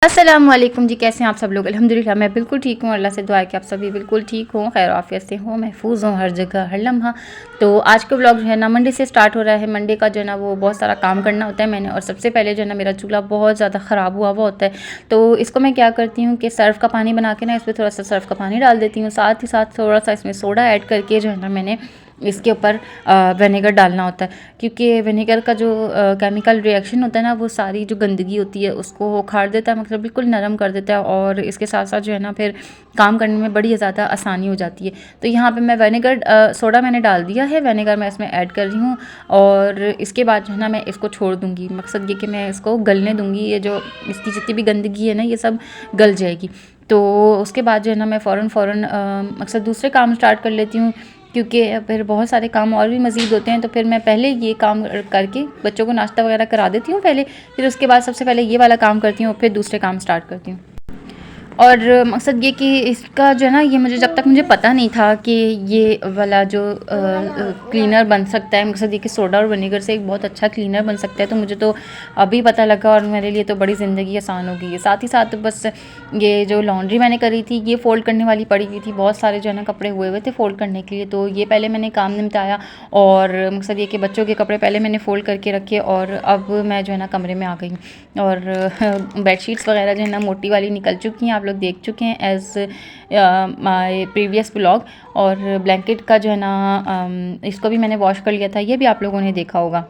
अस्सलामुअलैकुम जी, कैसे हैं आप सब लोग। अल्हम्दुलिल्लाह मैं बिल्कुल ठीक हूँ। अल्लाह से दुआ है कि आप सभी बिल्कुल ठीक हों, खैर आफियत से हों, महफूज हों हर जगह हर लम्हा। तो आज का व्लॉग जो है ना मंडे से स्टार्ट हो रहा है। मंडे का जो है ना वो बहुत सारा काम करना होता है मैंने। और सबसे पहले जो है ना मेरा चूल्हा बहुत ज़्यादा ख़राब हुआ हुआ होता है, तो इसको मैं क्या करती हूँ कि सर्फ़ का पानी बना के ना इसमें थोड़ा सा सर्फ़ का पानी डाल देती हूँ, साथ ही साथ थोड़ा सा इसमें सोडा ऐड करके जो है ना मैंने इसके ऊपर विनेगर डालना होता है, क्योंकि विनेगर का जो केमिकल रिएक्शन होता है ना वो सारी जो गंदगी होती है उसको उखाड़ देता है, मतलब बिल्कुल नरम कर देता है। और इसके साथ साथ जो है ना फिर काम करने में बड़ी ज़्यादा आसानी हो जाती है। तो यहाँ पे मैं विनेगर सोडा मैंने डाल दिया है, विनेगर मैं इसमें ऐड कर रही हूँ। और इसके बाद जो है ना मैं इसको छोड़ दूँगी। मकसद ये कि मैं इसको गलने दूँगी, ये जो इसकी जितनी भी गंदगी है ना ये सब गल जाएगी। तो उसके बाद जो है ना मैं फ़ौरन मकसद दूसरे काम स्टार्ट कर लेती हूँ, क्योंकि फिर बहुत सारे काम और भी मज़ीद होते हैं। तो फिर मैं पहले ये काम करके बच्चों को नाश्ता वगैरह करा देती हूँ पहले, फिर उसके बाद सबसे पहले ये वाला काम करती हूँ, फिर दूसरे काम स्टार्ट करती हूँ। और मकसद ये कि इसका जो है ना ये मुझे जब तक मुझे पता नहीं था कि ये वाला जो क्लीनर बन सकता है, मकसद ये कि सोडा और विनेगर से एक बहुत अच्छा क्लीनर बन सकता है, तो मुझे तो अभी पता लगा और मेरे लिए तो बड़ी ज़िंदगी आसान हो गई है। साथ ही साथ बस ये जो लॉन्ड्री मैंने करी थी ये फ़ोल्ड करने वाली पड़ी हुई थी, बहुत सारे जो है ना कपड़े हुए हुए थे फ़ोल्ड करने के लिए, तो ये पहले मैंने काम निपटाया। और मकसद ये कि बच्चों के कपड़े पहले मैंने फ़ोल्ड करके रखे और अब मैं जो है ना कमरे में आ गई। और बेडशीट्स वगैरह जो है ना मोटी वाली निकल चुकी हैं, आप लोग देख चुके हैं एज़ माय प्रीवियस व्लॉग। और ब्लैंकेट का जो है ना इसको भी मैंने वॉश कर लिया था, ये भी आप लोगों ने देखा होगा।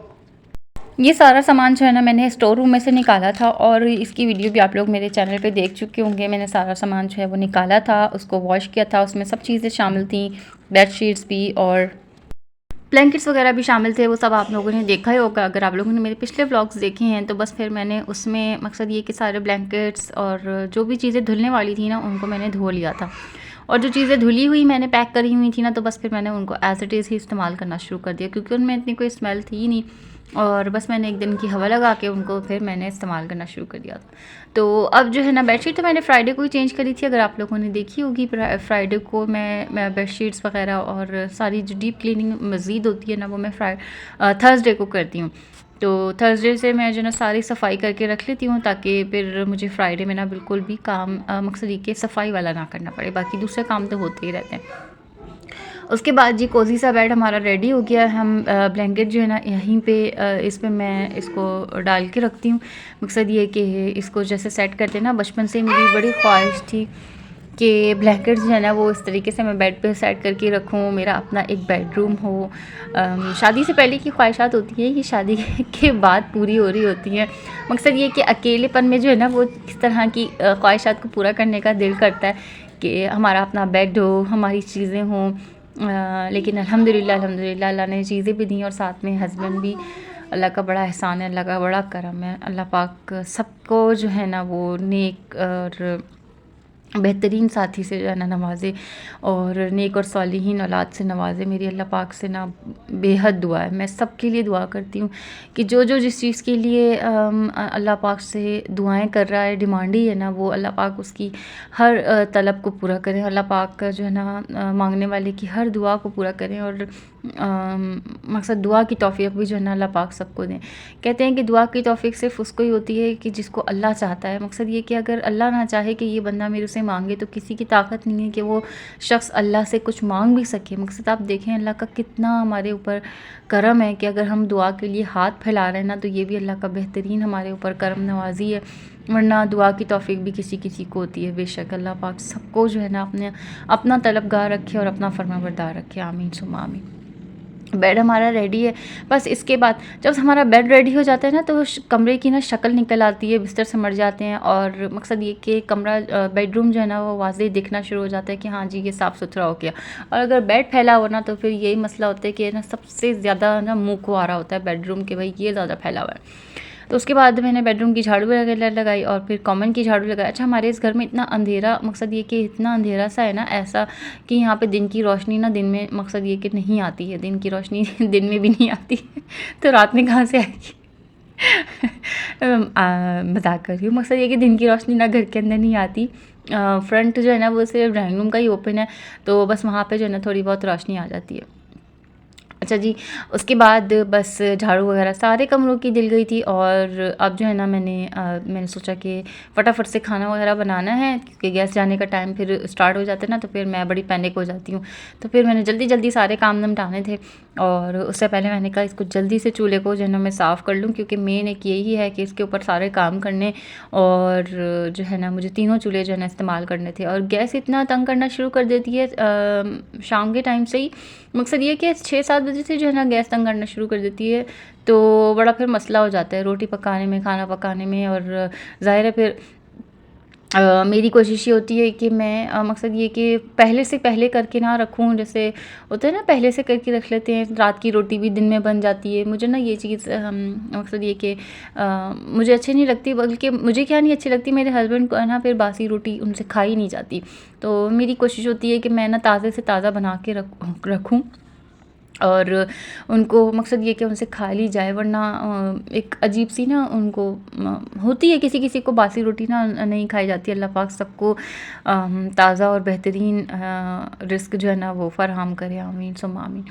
ये सारा सामान जो है ना मैंने स्टोर रूम में से निकाला था और इसकी वीडियो भी आप लोग मेरे चैनल पे देख चुके होंगे। मैंने सारा सामान जो है वो निकाला था, उसको वॉश किया था, उसमें सब चीज़ें शामिल थी, बेडशीट्स भी और ब्लैंकेट्स वगैरह भी शामिल थे। वो सब आप लोगों ने देखा ही होगा अगर आप लोगों ने मेरे पिछले व्लॉग्स देखे हैं। तो बस फिर मैंने उसमें मकसद ये कि सारे ब्लैंकेट्स और जो भी चीज़ें धुलने वाली थी ना उनको मैंने धो लिया था। और जो चीज़ें धुली हुई मैंने पैक करी हुई थी ना, तो बस फिर मैंने उनको एज़ इट इज़ ही इस्तेमाल करना शुरू कर दिया, क्योंकि उनमें इतनी कोई स्मेल थी ही नहीं। और बस मैंने एक दिन की हवा लगा के उनको फिर मैंने इस्तेमाल करना शुरू कर दिया। तो अब जो है ना बेडशीट तो मैंने फ्राइडे को ही चेंज करी थी, अगर आप लोगों ने देखी होगी। फ्राइडे को मैं बेडशीट्स वगैरह और सारी जो डीप क्लीनिंग मज़ीद होती है ना वो मैं थर्सडे को करती हूँ। तो थर्सडे से मैं जो ना सारी सफाई करके रख लेती हूँ, ताकि फिर मुझे फ्राइडे में ना बिल्कुल भी काम मकसद ये कि सफाई वाला ना करना पड़े, बाकी दूसरे काम तो होते ही रहते हैं। उसके बाद जी कोज़ी सा बेड हमारा रेडी हो गया। हम ब्लैंकेट जो है ना यहीं पे इस पे मैं इसको डाल के रखती हूँ। मकसद ये कि इसको जैसे सेट करते हैं ना, बचपन से मेरी बड़ी ख्वाहिश थी कि ब्लैंकेट जो है ना वो इस तरीके से मैं बेड पे सेट करके रखूँ, मेरा अपना एक बेडरूम हो। शादी से पहले की ख्वाहिशात होती हैं, ये शादी के बाद पूरी हो रही होती हैं। मकसद ये कि अकेलेपन में जो है ना वो किस तरह की ख्वाहिशात को पूरा करने का दिल करता है कि हमारा अपना बेड हो, हमारी चीज़ें हों। लेकिन अल्हम्दुलिल्लाह अल्लाह ने चीज़ें भी दी और साथ में हस्बैंड भी। अल्लाह का बड़ा एहसान है, अल्लाह का बड़ा करम है। अल्लाह पाक सबको जो है ना वो नेक और बेहतरीन साथी से जो है ना नवाज़े और नेक और सालिहीन औलाद से नवाज़े। मेरी अल्लाह पाक से ना बेहद दुआ है, मैं सबके लिए दुआ करती हूँ कि जो जो जिस चीज़ के लिए अल्लाह पाक से दुआएं कर रहा है, डिमांड ही है ना, वो अल्लाह पाक उसकी हर तलब को पूरा करें। अल्लाह पाक जो है ना मांगने वाले की हर दुआ को पूरा करें। और मकसद दुआ की तौफ़ीक़ भी जो है ना अल्लाह पाक सबको दें। कहते हैं कि दुआ की तौफ़ीक़ सिर्फ़ उसको ही होती है कि जिसको अल्लाह चाहता है। मकसद ये कि अगर अल्लाह ना चाहे कि ये बंदा मेरे से मांगे, तो किसी की ताकत नहीं है कि वो शख्स अल्लाह से कुछ मांग भी सके। मकसद आप देखें अल्लाह का कितना हमारे ऊपर करम है कि अगर हम दुआ के लिए हाथ फैला रहे हैं ना, तो ये भी अल्लाह का बेहतरीन हमारे ऊपर करम नवाजी है। वरना दुआ की तौफ़ीक़ भी किसी किसी को होती है। बेशक अल्लाह पाक सबको जो है ना अपना तलबगार रखे और अपना फरमाबरदार रखे। आमीन सुम्मा आमीन। बेड हमारा रेडी है। बस इसके बाद जब हमारा बेड रेडी हो जाता है ना, तो कमरे की ना शक्ल निकल आती है, बिस्तर समट जाते हैं। और मकसद ये कि कमरा बेडरूम जो है ना वो वाज़े दिखना शुरू हो जाता है कि हाँ जी ये साफ़ सुथरा हो गया। और अगर बेड फैला हो ना, तो फिर यही मसला होता है कि ना सबसे ज़्यादा ना मुँह को आ रहा होता है बेडरूम के, भाई ये ज़्यादा फैला हुआ है। तो उसके बाद मैंने बेडरूम की झाड़ू वगैरह लगाई और फिर कॉमन की झाड़ू लगाई। अच्छा, हमारे इस घर में इतना अंधेरा, मकसद ये कि इतना अंधेरा सा है ना, ऐसा कि यहाँ पे दिन की रोशनी ना दिन में मकसद ये कि नहीं आती है, दिन की रोशनी दिन में भी नहीं आती है तो रात में कहाँ से आएगी। मजाक कर रही हूँ। मकसद ये कि दिन की रोशनी ना घर के अंदर नहीं आती। फ्रंट जो है ना वो सिर्फ ड्राइंग रूम का ही ओपन है, तो बस वहाँ पे जो है ना थोड़ी बहुत रोशनी आ जाती है। अच्छा जी, उसके बाद बस झाड़ू वगैरह सारे कमरों की दिल गई थी और अब जो है ना मैंने सोचा कि फटाफट से खाना वगैरह बनाना है क्योंकि गैस जाने का टाइम फिर स्टार्ट हो जाता है ना, तो फिर मैं बड़ी पैनिक हो जाती हूँ। तो फिर मैंने जल्दी-जल्दी सारे काम निपटाने थे और उससे पहले मैंने कहा इसको जल्दी से चूल्हे को जो है ना मैं साफ़ कर लूँ क्योंकि मेन एक यही है कि इसके ऊपर सारे काम करने और जो है ना मुझे तीनों चूल्हे जो है ना इस्तेमाल करने थे और गैस इतना तंग करना शुरू कर देती है शाम के टाइम से ही। मकसद ये है कि 6-7 बजे से जो है ना गैस तंग करना शुरू कर देती है, तो बड़ा फिर मसला हो जाता है रोटी पकाने में, खाना पकाने में और ज़ाहिर है फिर मेरी कोशिश ये होती है कि मैं मकसद ये कि पहले से पहले करके ना रखूँ, जैसे होता है ना पहले से करके रख लेते हैं, रात की रोटी भी दिन में बन जाती है। मुझे ना ये चीज़ मकसद ये कि मुझे अच्छी नहीं लगती, बल्कि मुझे क्या नहीं अच्छी लगती, मेरे हस्बैंड को है ना फिर बासी रोटी उनसे खाई नहीं जाती। तो मेरी कोशिश होती है कि मैं ना ताज़े से ताज़ा बना के रखूँ और उनको मकसद ये कि उनसे खा ली जाए, वरना एक अजीब सी ना उनको होती है, किसी किसी को बासी रोटी ना नहीं खाई जाती। अल्लाह पाक सबको ताज़ा और बेहतरीन रिस्क जो है ना वो फ़राहम करे, आमीन सुम्मा आमीन।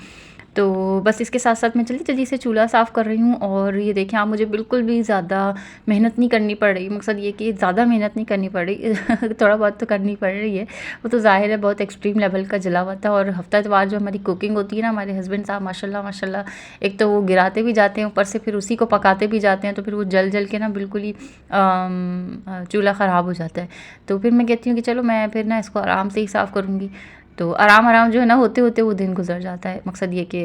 तो बस इसके साथ साथ मैं जल्दी जल्दी से चूल्हा साफ़ कर रही हूँ और ये देखें आप, मुझे बिल्कुल भी ज़्यादा मेहनत नहीं करनी पड़ रही। मकसद ये कि ज़्यादा मेहनत नहीं करनी पड़ रही थोड़ा बहुत तो करनी पड़ रही है, वो तो ज़ाहिर है बहुत एक्सट्रीम लेवल का जला हुआ था। और हफ्ता इतवार जो हमारी कुकिंग होती है ना, हमारे हस्बैंड साहब माशाल्लाह माशाल्लाह, एक तो वो गिराते भी जाते हैं, ऊपर से फिर उसी को पकाते भी जाते हैं, तो फिर वो जल जल के ना बिल्कुल ही चूल्हा ख़राब हो जाता है। तो फिर मैं कहती हूँ कि चलो मैं फिर ना इसको आराम से ही साफ़ करूँगी। तो आराम-आराम जो है ना होते होते वो दिन गुजर जाता है। मकसद ये कि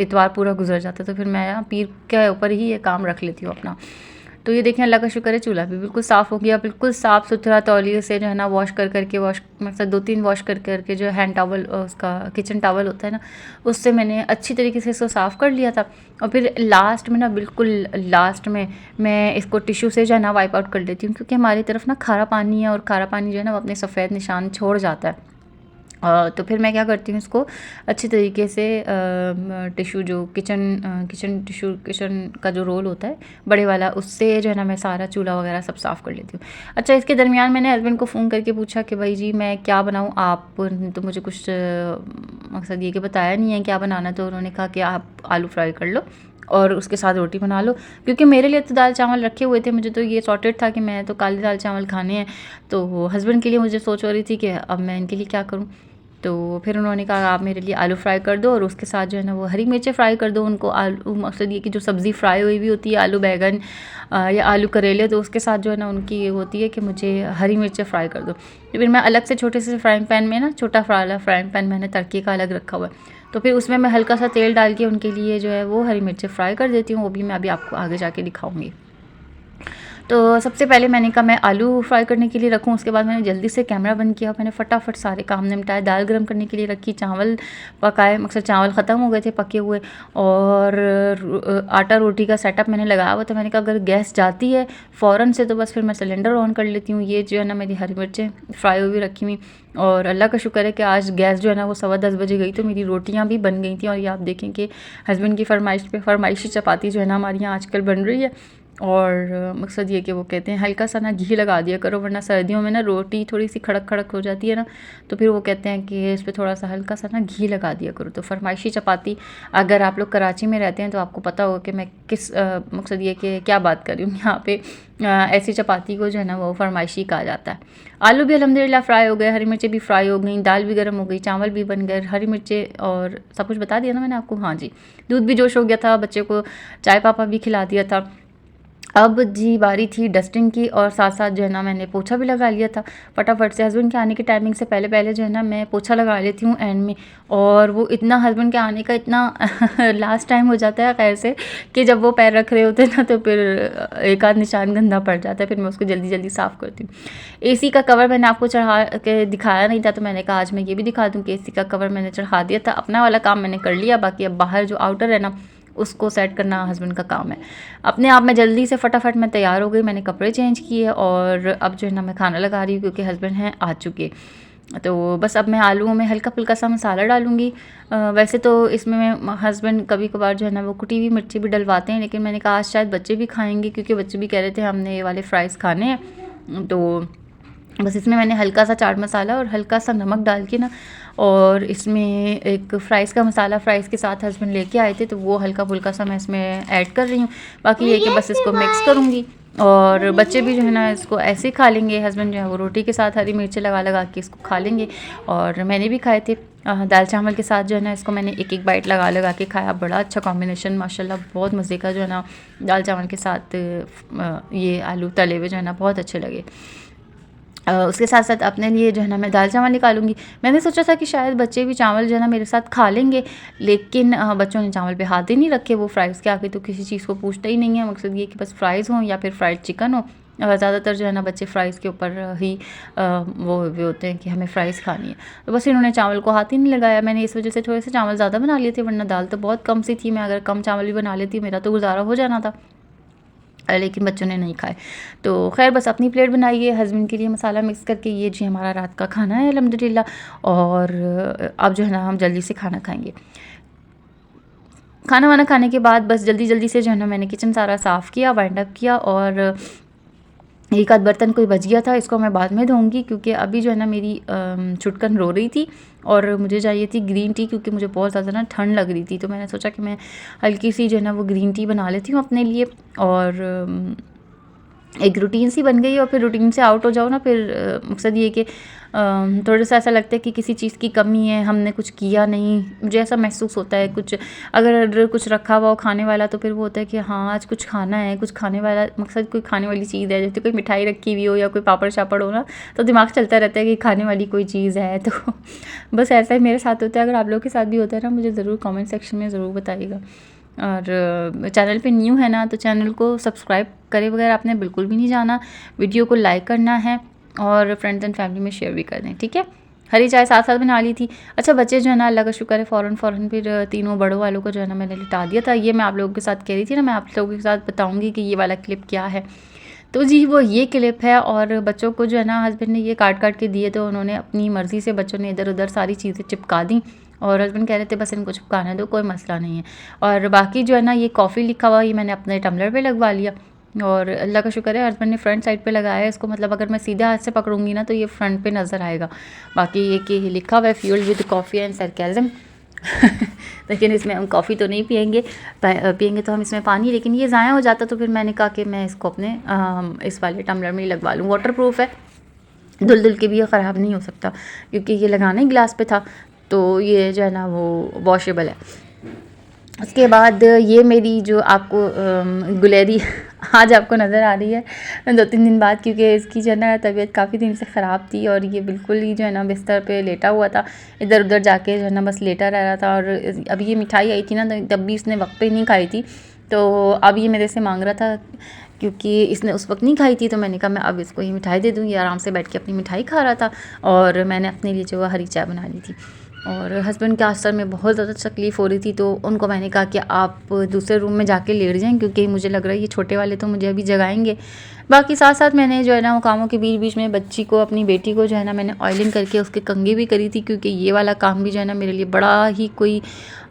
इतवार पूरा गुजर जाता है, तो फिर मैं पीर के ऊपर ही ये काम रख लेती हूँ अपना। तो ये देखें, अल्लाह का शुक्र है, चूल्हा भी बिल्कुल साफ़ हो गया, बिल्कुल साफ़ सुथरा तौलिए से जो है ना वॉश कर करके मकसद 2-3 वॉश कर करके जो हैंड टॉवल उसका किचन टॉवल होता है ना, उससे मैंने अच्छी तरीके से इसको साफ़ कर लिया था। और फिर लास्ट में ना, बिल्कुल लास्ट में मैं इसको टिश्यू से जो है ना वाइप आउट कर लेती हूँ, क्योंकि हमारी तरफ ना खारा पानी है और खारा पानी जो है ना वो अपने सफ़ेद निशान छोड़ जाता है। तो फिर मैं क्या करती हूँ, इसको अच्छी तरीके से टिश्यू जो किचन टिश्यू, किचन का जो रोल होता है बड़े वाला, उससे जो है ना मैं सारा चूल्हा वगैरह सब साफ़ कर लेती हूँ। अच्छा, इसके दरमियान मैंने हस्बैंड को फ़ोन करके पूछा कि भाई जी मैं क्या बनाऊँ, आप तो मुझे कुछ मकसद ये कि बताया नहीं है क्या बनाना। तो उन्होंने कहा कि आप आलू फ्राई कर लो और उसके साथ रोटी बना लो, क्योंकि मेरे लिए तो दाल चावल रखे हुए थे, मुझे तो ये सॉर्टेड था कि मैं तो काले दाल चावल खाने हैं। तो हस्बैंड के लिए मुझे सोच हो रही थी कि अब मैं इनके लिए क्या करूँ। तो फिर उन्होंने कहा आप मेरे लिए आलू फ्राई कर दो और उसके साथ जो है ना वो हरी मिर्चें फ्राई कर दो उनको। आलू, मकसद ये कि जो सब्ज़ी फ्राई हुई हुई होती है, आलू बैंगन या आलू करेले, तो उसके साथ जो है ना उनकी ये होती है कि मुझे हरी मिर्चें फ्राई कर दो। तो फिर मैं अलग से छोटे से फ्राइंग पैन में ना, छोटा वाला फ्राइंग पैन मैंने तड़के का अलग रखा हुआ है, तो फिर उसमें मैं हल्का सा तेल डाल के उनके लिए जो है वो हरी मिर्चें फ्राई कर देती हूँ। वो भी मैं अभी आपको आगे जाके दिखाऊँगी। तो सबसे पहले मैंने कहा मैं आलू फ्राई करने के लिए रखूँ, उसके बाद मैंने जल्दी से कैमरा बंद किया, मैंने फटाफट सारे काम निपटाए, दाल गर्म करने के लिए रखी, चावल पकाए, मकसद चावल ख़त्म हो गए थे पके हुए, और आटा रोटी का सेटअप मैंने लगाया हुआ था। मैंने कहा अगर गैस जाती है फ़ौरन से तो बस फिर मैं सिलेंडर ऑन कर लेती हूँ। ये जो है ना मेरी हरी मिर्चें फ्राई हुई रखी हुई, और अल्लाह का शुक्र है कि आज गैस जो है ना वो 10:15 बजे गई, तो मेरी रोटियाँ भी बन गई थी। और ये आप देखें कि हस्बैंड की फरमाइश पे फरमाइशी चपाती जो है ना हमारे यहाँ आजकल बन रही है। और मकसद ये कि वो कहते हैं हल्का सा ना घी लगा दिया करो, वरना सर्दियों में ना रोटी थोड़ी सी खड़क खड़क हो जाती है ना, तो फिर वो कहते हैं कि इस पर थोड़ा सा हल्का सा ना घी लगा दिया करो। तो फरमाइशी चपाती, अगर आप लोग कराची में रहते हैं तो आपको पता होगा कि मैं किस मकसद ये कि क्या बात कर रही हूँ। यहाँ पे ऐसी चपाती को जो है ना वो फरमाइशी कहा जाता है। आलू भी अल्हम्दुलिल्लाह फ्राई हो गए, हरी मिर्चें भी फ्राई हो गई, दाल भी गर्म हो गई, चावल भी बन गए, हरी मिर्चें और सब कुछ बता दिया ना मैंने आपको। हाँ जी, दूध भी जोश हो गया था, बच्चे को चाय पापा भी खिला दिया था। अब जी बारी थी डस्टिंग की, और साथ साथ जो है ना मैंने पोछा भी लगा लिया था फटाफट से। हस्बैंड के आने की टाइमिंग से पहले पहले जो है ना मैं पोछा लगा लेती हूँ एंड में, और वो इतना हस्बैंड के आने का इतना लास्ट टाइम हो जाता है खैर से, कि जब वो पैर रख रहे होते हैं ना तो फिर एक आध निशान गंदा पड़ जाता है, फिर मैं उसको जल्दी जल्दी साफ़ करती हूँ। एसी का कवर मैंने आपको चढ़ा के दिखाया नहीं था, तो मैंने कहा आज मैं ये भी दिखा दूँ कि एसी का कवर मैंने चढ़ा दिया था। अपना वाला काम मैंने कर लिया, बाकी अब बाहर जो आउटर है ना उसको सेट करना हस्बैंड का काम है। अपने आप में जल्दी से फटाफट मैं तैयार हो गई, मैंने कपड़े चेंज किए और अब जो है ना मैं खाना लगा रही हूँ, क्योंकि हस्बैंड हैं आ चुके। तो बस अब मैं आलूओं में हल्का फुल्का सा मसाला डालूँगी। वैसे तो इसमें मैं हस्बैंड कभी कभार जो है ना वो कुटी हुई मिर्ची भी डलवाते हैं, लेकिन मैंने कहा आज शायद बच्चे भी खाएँगे, क्योंकि बच्चे भी कह रहे थे हमने ये वाले फ्राइज़ खाने हैं। तो बस इसमें मैंने हल्का सा चाट मसाला और हल्का सा नमक डाल के ना, और इसमें एक फ़्राइज़ का मसाला फ़्राइज़ के साथ हस्बैंड लेके आए थे, तो वो हल्का फुल्का सा मैं इसमें ऐड कर रही हूँ। बाकी ये कि बस इसको मिक्स करूँगी, और बच्चे भी जो है ना इसको ऐसे ही खा लेंगे। हस्बैंड जो है वो रोटी के साथ हरी मिर्ची लगा लगा के इसको खा लेंगे, और मैंने भी खाए थे दाल चावल के साथ जो है ना, इसको मैंने एक एक बाइट लगा लगा के खाया। बड़ा अच्छा कॉम्बिनेशन माशाल्लाह, बहुत मज़े का जो है ना दाल चावल के साथ ये आलू तले हुए जो है ना बहुत अच्छे लगे। उसके साथ साथ अपने लिए जो है ना मैं दाल चावल निकालूंगी। मैंने सोचा था कि शायद बच्चे भी चावल जो है ना मेरे साथ खा लेंगे, लेकिन बच्चों ने चावल पे हाथ ही नहीं रखे। वो फ्राइज़ के आके तो किसी चीज़ को पूछते ही नहीं है। मकसद ये कि बस फ्राइज़ हों या फिर फ्राइड चिकन हो। ज़्यादातर जो है ना बच्चे फ्राइज़ के ऊपर ही वो होते हैं कि हमें फ़्राइज़ खानी है। तो बस इन्होंने चावल को हाथ ही नहीं लगाया। मैंने इस वजह से थोड़े से चावल ज़्यादा बना लिए थे, वरना दाल तो बहुत कम सी थी। मैं अगर कम चावल भी बना लेती मेरा तो गुजारा हो जाना था, लेकिन बच्चों ने नहीं खाए। तो खैर बस अपनी प्लेट बनाई है हस्बैंड के लिए मसाला मिक्स करके। ये जी हमारा रात का खाना है अल्हम्दुलिल्लाह। और अब जो है ना हम जल्दी से खाना खाएंगे। खाना वाना खाने के बाद बस जल्दी जल्दी से जो है ना मैंने किचन सारा साफ़ किया, वाइंड अप किया, और एक आध बर्तन कोई बच गया था, इसको मैं बाद में धोऊंगी, क्योंकि अभी जो है ना मेरी छुटकन रो रही थी और मुझे चाहिए थी ग्रीन टी, क्योंकि मुझे बहुत ज़्यादा ना ठंड लग रही थी। तो मैंने सोचा कि मैं हल्की सी जो है ना वो ग्रीन टी बना लेती हूँ अपने लिए। और एक रूटीन सी बन गई, और फिर रूटीन से आउट हो जाओ ना, फिर मकसद ये कि थोड़ा सा ऐसा लगता है कि किसी चीज़ की कमी है, हमने कुछ किया नहीं, मुझे ऐसा महसूस होता है। कुछ अगर कुछ रखा हुआ हो खाने वाला, तो फिर वो होता है कि हाँ आज कुछ खाना है, कुछ खाने वाला, मकसद कोई खाने वाली चीज़ है। जैसे कोई मिठाई रखी हुई हो या कोई पापड़ शापड़ हो ना, तो दिमाग चलता रहता है कि खाने वाली कोई चीज़ है। तो बस ऐसा ही मेरे साथ होता है। अगर आप लोगों के साथ भी होता है ना, मुझे ज़रूर कमेंट सेक्शन में ज़रूर बताइएगा। और चैनल पे न्यू है ना, तो चैनल को सब्सक्राइब करे वगैरह आपने बिल्कुल भी नहीं जाना। वीडियो को लाइक करना है और फ्रेंड्स एंड फैमिली में शेयर भी कर दें, ठीक है। हरी चाय साथ साथ बना ली थी। अच्छा बच्चे जो है ना अल्लाह का शुक्र है फ़ौरन फिर तीनों बड़ों वालों को जो है ना मैंने लिटा दिया था। ये मैं आप लोगों के साथ कह रही थी ना, मैं आप लोगों के साथ बताऊँगी कि ये वाला क्लिप क्या है। तो जी वो ये क्लिप है, और बच्चों को जो है ना हस्बैंड ने ये काट काट के दिए, तो उन्होंने अपनी मर्ज़ी से बच्चों ने इधर उधर सारी चीज़ें चिपका दी, और हस्बैंड कह रहे थे बस इनको चिपकाने दो, कोई मसला नहीं है। और बाकी जो है ना ये कॉफ़ी लिखा हुआ ये मैंने अपने टम्बलर पे लगवा लिया, और अल्लाह का शुक्र है हस्बैंड ने फ्रंट साइड पे लगाया है इसको। मतलब अगर मैं सीधे हाथ से पकड़ूंगी ना तो ये फ्रंट पे नज़र आएगा। बाकी ये कि लिखा हुआ है fuelled with coffee and sarcasm. लेकिन इसमें हम कॉफ़ी तो नहीं पियेंगे, पियेंगे तो हम इसमें पानी, लेकिन ये ज़ाया हो जाता, तो फिर मैंने कहा कि मैं इसको अपने इस वाले टम्बलर में ही लगवा लूँ। वाटर प्रूफ है, धुल धुल के भी ये ख़राब नहीं हो सकता, क्योंकि ये लगाना ही गिलास पे था, तो ये जो है ना वो वॉशेबल है। उसके बाद ये मेरी जो आपको गुलेरी आज आपको नज़र आ रही है 2-3 दिन बाद, क्योंकि इसकी जो है ना तबीयत काफ़ी दिन से ख़राब थी, और ये बिल्कुल ही जो है ना बिस्तर पे लेटा हुआ था, इधर उधर जाके जो है ना बस लेटा रह रहा था। और अभी ये मिठाई आई थी ना, तो तब भी इसने वक्त पे नहीं खाई थी, तो अब ये मेरे से मांग रहा था, क्योंकि इसने उस वक्त नहीं खाई थी। तो मैंने कहा मैं अब इसको ये मिठाई दे दूँ। ये आराम से बैठ के अपनी मिठाई खा रहा था, और मैंने अपने लिए जो है हरी चाय बना ली थी। और हस्बैंड के आस्तर में बहुत ज़्यादा तकलीफ़ हो रही थी, तो उनको मैंने कहा कि आप दूसरे रूम में जाके लेट जाएं, क्योंकि मुझे लग रहा है ये छोटे वाले तो मुझे अभी जगाएंगे। बाकी साथ साथ मैंने जो है ना वो कामों के बीच बीच में बच्ची को, अपनी बेटी को जो है ना मैंने ऑयलिंग करके उसके कंघी भी करी थी, क्योंकि ये वाला काम भी जो है ना मेरे लिए बड़ा ही कोई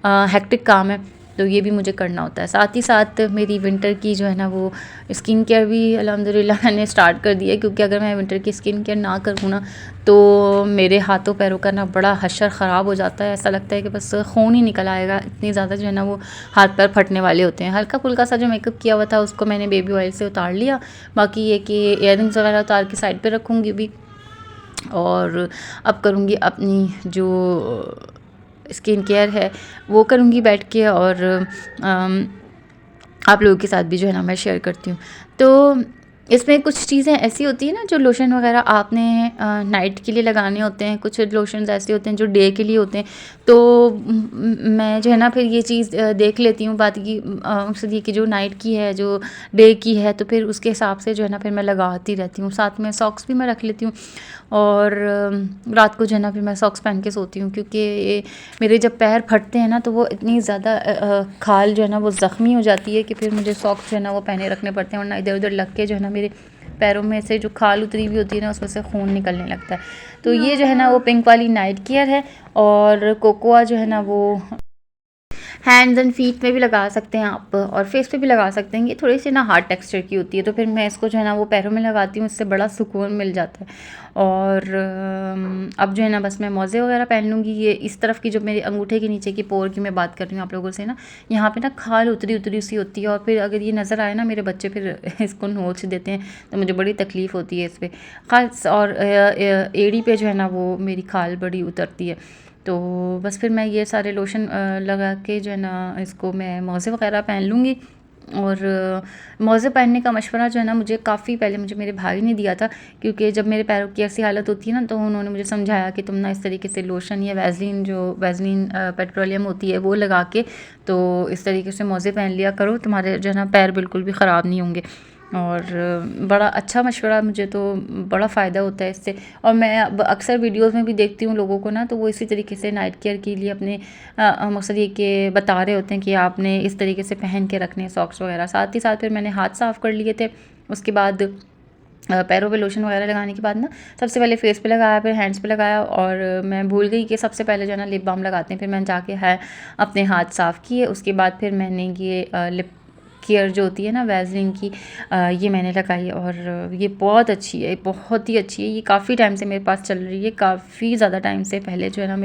हेक्टिक काम है, तो ये भी मुझे करना होता है। साथ ही साथ मेरी विंटर की जो है ना वो स्किन केयर भी अल्हम्दुलिल्लाह मैंने स्टार्ट कर दिया है, क्योंकि अगर मैं विंटर की स्किन केयर ना करूँ ना, तो मेरे हाथों पैरों का ना बड़ा हशर ख़राब हो जाता है। ऐसा लगता है कि बस खून ही निकल आएगा, इतनी ज़्यादा जो है ना वो हाथ पैर फटने वाले होते हैं। हल्का फुल्का सा जो मेकअप किया हुआ था उसको मैंने बेबी ऑयल से उतार लिया। बाकी ये कि ईयररिंग्स वगैरह उतार के साइड पर रखूँगी भी, और अब करूँगी अपनी जो स्किन केयर है वो करूँगी बैठ के, और आप लोगों के साथ भी जो है ना मैं शेयर करती हूँ। तो इसमें कुछ चीज़ें ऐसी होती हैं ना, जो लोशन वगैरह आपने नाइट के लिए लगाने होते हैं, कुछ लोशंस ऐसे होते हैं जो डे के लिए होते हैं। तो मैं जो है ना फिर ये चीज़ देख लेती हूँ, बात की मकसद ये कि जो नाइट की है जो डे की है, तो फिर उसके हिसाब से जो है ना फिर मैं लगाती रहती हूँ। साथ में सॉक्स भी मैं रख लेती हूँ, और रात को जो है ना फिर मैं सॉक्स पहन के सोती हूँ, क्योंकि मेरे जब पैर फटते हैं ना तो वो इतनी ज़्यादा खाल जो है ना वो ज़ख्मी हो जाती है कि फिर मुझे सॉक्स जो है ना वो पहने रखने पड़ते हैं, वरना इधर उधर लग के जो है ना मेरे पैरों में से जो खाल उतरी हुई होती है ना उसमें से खून निकलने लगता है। तो ये जो है ना वो पिंक वाली नाइट केयर है, और कोकोआ जो है ना वो हैंड्स एंड फीट में भी लगा सकते हैं आप और फेस पे भी लगा सकते हैं। ये थोड़ी सी ना हार्ड टेक्सचर की होती है, तो फिर मैं इसको जो है ना वो पैरों में लगाती हूँ, इससे बड़ा सुकून मिल जाता है। और अब जो है ना बस मैं मोज़े वगैरह पहन लूँगी। ये इस तरफ की जो मेरे अंगूठे के नीचे की पोर की मैं बात कर रही हूँ आप लोगों से ना, यहाँ पे ना खाल उतरी उतरी सी होती है, और फिर अगर ये नज़र आए ना मेरे बच्चे फिर इसको नोच देते हैं, तो मुझे बड़ी तकलीफ़ होती है इस पर ख़ास। और एड़ी पे जो है ना वो मेरी खाल बड़ी उतरती है। तो बस फिर मैं ये सारे लोशन लगा के जो है ना इसको मैं मोज़े वगैरह पहन लूँगी। और मोज़े पहनने का मशवरा जो है ना मुझे काफ़ी पहले मुझे मेरे भाई ने दिया था, क्योंकि जब मेरे पैरों की ऐसी हालत होती है ना, तो उन्होंने मुझे समझाया कि तुम ना इस तरीके से लोशन या वैज़लीन पेट्रोलियम होती है वो लगा के, तो इस तरीके से मोज़े पहन लिया करो, तुम्हारे जो है ना पैर बिल्कुल भी ख़राब नहीं होंगे। और बड़ा अच्छा मशवरा, मुझे तो बड़ा फ़ायदा होता है इससे। और मैं अब अक्सर वीडियोज़ में भी देखती हूँ लोगों को ना, तो वो इसी तरीके से नाइट केयर के लिए अपने मकसद ये कि बता रहे होते हैं कि आपने इस तरीके से पहन के रखने हैं सॉक्स वगैरह। साथ ही साथ फिर मैंने हाथ साफ़ कर लिए थे, उसके बाद पैरों पे लोशन वगैरह लगाने के बाद ना सबसे पहले फेस पे लगाया, फिर हैंड्स पे लगाया, और मैं भूल गई कि सबसे पहले जो है ना लिप बाम लगाते हैं। फिर मैंने जाके है अपने हाथ साफ़ किए, उसके बाद फिर मैंने ये लिप केयर जो होती है ना वैसलीन की, ये मैंने लगाई, और ये बहुत अच्छी है, बहुत ही अच्छी है। ये काफ़ी टाइम से मेरे पास चल रही है, काफ़ी ज़्यादा टाइम से। पहले जो है ना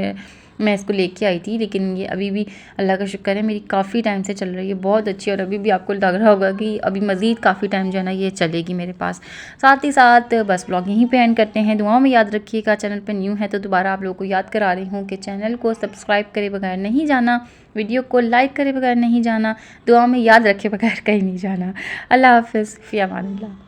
मैं इसको लेके आई थी, लेकिन ये अभी भी अल्लाह का शुक्र है मेरी काफ़ी टाइम से चल रही है, बहुत अच्छी। और अभी भी आपको लग रहा होगा कि अभी मज़ीद काफ़ी टाइम जो है ना ये चलेगी मेरे पास। साथ ही साथ बस ब्लॉग यहीं पे एंड करते हैं। दुआओं में याद रखिएगा। चैनल पर न्यू है तो दोबारा आप लोगों को याद करा रही हूँ कि चैनल को सब्सक्राइब करे बगैर नहीं जाना, वीडियो को लाइक करे बगैर नहीं जाना, दुआओं में याद रखे बगैर कहीं नहीं जाना। अल्लाह हाफ़िज़, फ़ी अमानिल्लाह।